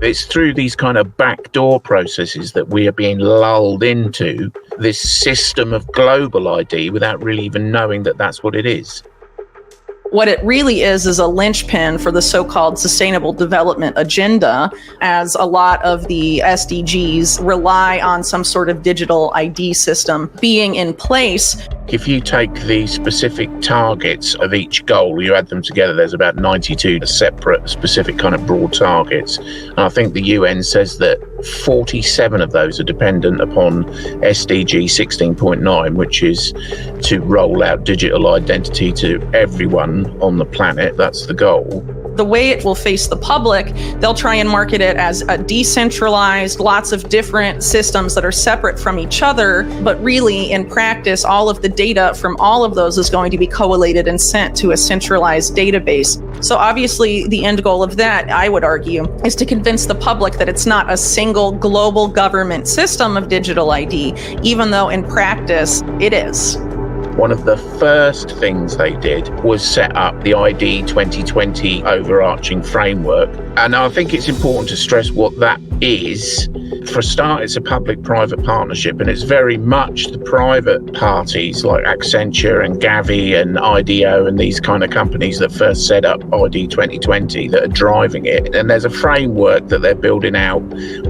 It's through these kind of backdoor processes that we are being lulled into this system of global ID without really even knowing that that's what it is. What it really is a linchpin for the so-called Sustainable Development Agenda, as a lot of the SDGs rely on some sort of digital ID system being in place. If you take the specific targets of each goal, you add them together, there's about 92 separate specific kind of broad targets. And I think the UN says that 47 of those are dependent upon SDG 16.9, which is to roll out digital identity to everyone on the planet. That's the goal. The way it will face the public, they'll try and market it as a decentralized, lots of different systems that are separate from each other. But really, in practice, all of the data from all of those is going to be collated and sent to a centralized database. So obviously, the end goal of that, I would argue, is to convince the public that it's not a single global government system of digital ID, even though in practice it is. One of the first things they did was set up the ID 2020 overarching framework. And I think it's important to stress what that is. For a start, it's a public-private partnership, and it's very much the private parties like Accenture and GAVI and IDOwa and these kind of companies that first set up ID 2020 that are driving it. And there's a framework that they're building out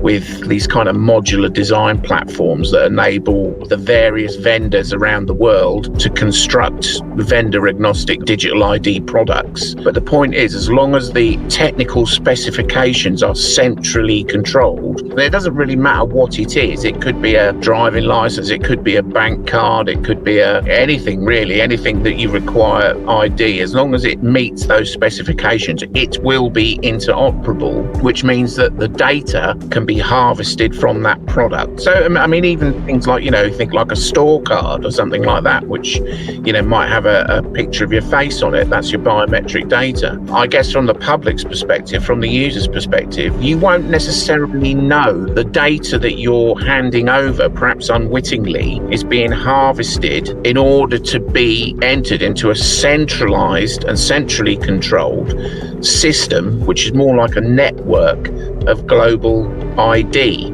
with these kind of modular design platforms that enable the various vendors around the world to construct vendor-agnostic digital ID products. But the point is, as long as the technical specifications are centrally controlled, it doesn't really matter what it is. It could be a driving license, it could be a bank card, it could be anything really, anything that you require ID. As long as it meets those specifications, it will be interoperable, which means that the data can be harvested from that product. So, I mean, even things like, think like a store card or something like that, which, might have a picture of your face on it. That's your biometric data. I guess from the public's perspective, from the user's perspective, you won't necessarily know the data that you're handing over, perhaps unwittingly, is being harvested in order to be entered into a centralized and centrally controlled system, which is more like a network of global ID.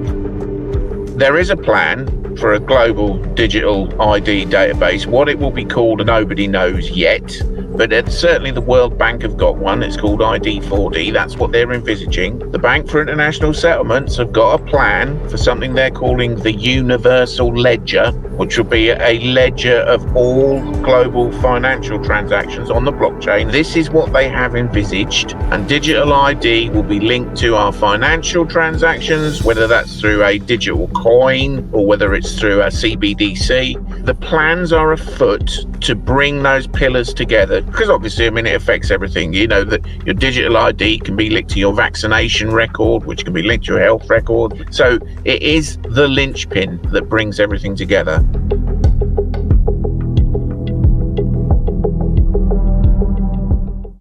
There is a plan for a global digital ID database. What it will be called, nobody knows yet, but certainly the World Bank have got one. It's called ID4D. That's what they're envisaging. The Bank for International Settlements have got a plan for something they're calling the Universal Ledger, which will be a ledger of all global financial transactions on the blockchain. This is what they have envisaged, and digital ID will be linked to our financial transactions, whether that's through a digital coin or whether it's through a CBDC. The plans are afoot to bring those pillars together, because obviously, it affects everything. That your digital ID can be linked to your vaccination record, which can be linked to your health record. So it is the linchpin that brings everything together.